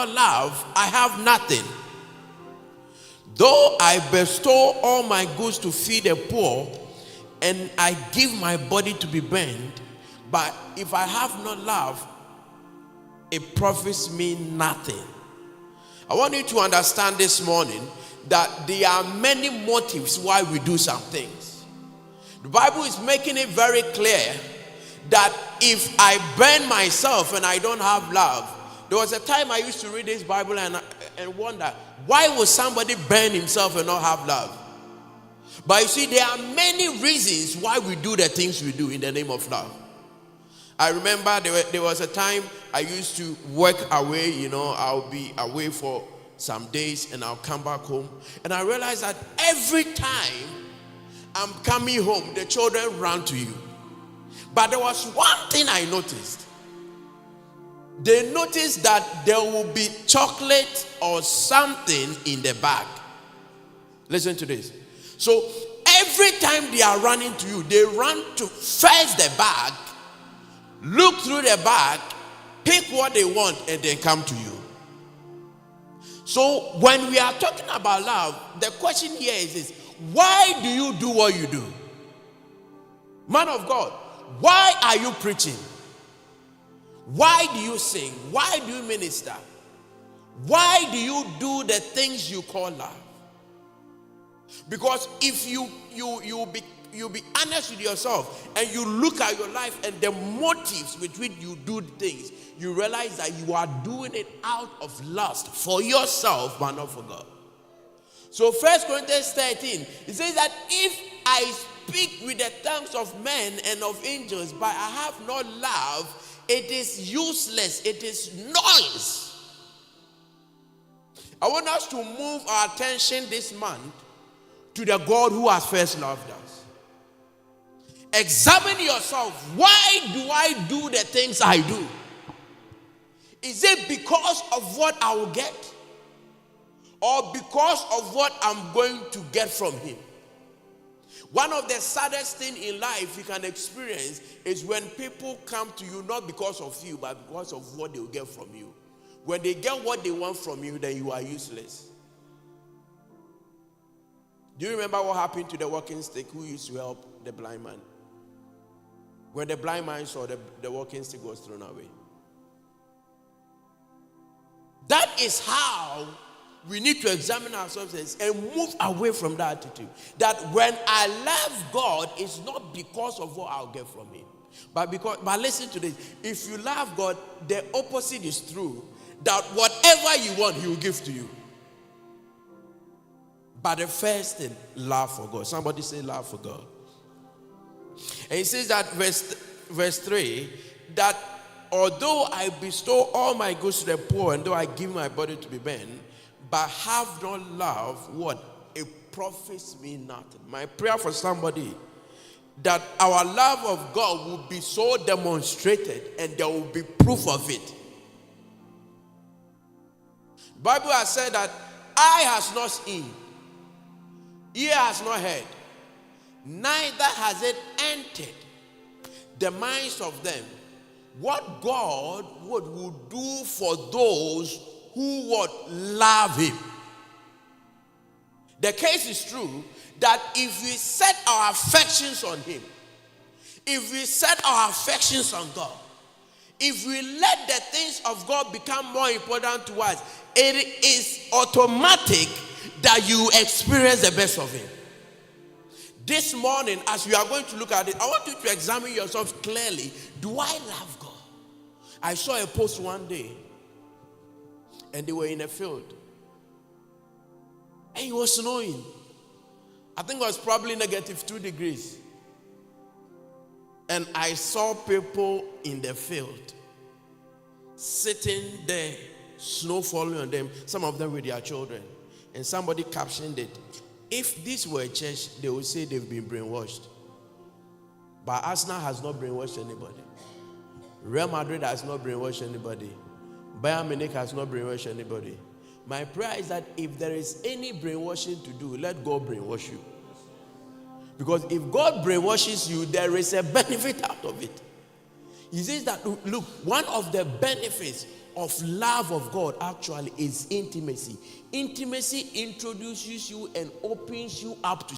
not love, I have nothing. Though I bestow all my goods to feed the poor, and I give my body to be burned, but if I have not love, it profits me nothing. I want you to understand this morning that there are many motives why we do some things. The Bible is making it very clear that if I burn myself and I don't have love, there was a time I used to read this Bible and wonder, why would somebody burn himself and not have love? But you see, there are many reasons why we do the things we do in the name of love. I remember there was a time I used to work away, I'll be away for some days and I'll come back home. And I realized that every time I'm coming home, the children run to you. But there was one thing I noticed. They noticed that there will be chocolate or something in the bag. Listen to this. So every time they are running to you, they run to first the bag, look through the bag, pick what they want, and then come to you. So when we are talking about love, the question here is this: why do you do what you do? Man of God, why are you preaching? Why do you sing? Why do you minister? Why do you do the things you call love? Because if you be honest with yourself and you look at your life and the motives with which you do things, you realize that you are doing it out of lust for yourself but not for God. So 1 Corinthians 13, it says that if I speak with the tongues of men and of angels, but I have not love, it is useless, it is noise. I want us to move our attention this month to the God who has first loved us. Examine yourself. Why do I do the things I do? Is it because of what I will get? Or because of what I'm going to get from him? One of the saddest things in life you can experience is when people come to you not because of you, but because of what they will get from you. When they get what they want from you, then you are useless. Do you remember what happened to the walking stick who used to help the blind man? When the blind man saw the walking stick was thrown away. That is how we need to examine ourselves and move away from that attitude. That when I love God, it's not because of what I'll get from him. But listen to this. If you love God, the opposite is true. That whatever you want, he will give to you. But the first thing, love for God. Somebody say love for God. And he says that verse 3, that although I bestow all my goods to the poor, and though I give my body to be burned, but have not love, what? It profits me nothing. My prayer for somebody, that our love of God will be so demonstrated and there will be proof of it. The Bible has said that eye has not seen, ear has not heard, neither has it entered the minds of them what God would do for those who would love him. The case is true that if we set our affections on him, if we set our affections on God, if we let the things of God become more important to us, it is automatic that you experience the best of him. This morning, as we are going to look at it, I want you to examine yourself clearly. Do I love God? I saw a post one day, and they were in a field, and it was snowing. I think it was probably -2 degrees. And I saw people in the field, sitting there, snow falling on them, some of them with their children. And somebody captioned it, if this were a church, they would say they've been brainwashed. But Arsenal has not brainwashed anybody. Real Madrid has not brainwashed anybody. Bayern Munich has not brainwashed anybody. My prayer is that if there is any brainwashing to do, let God brainwash you. Because if God brainwashes you, there is a benefit out of it. He says that, look, one of the benefits of love of God actually is intimacy. Intimacy introduces you and opens you up to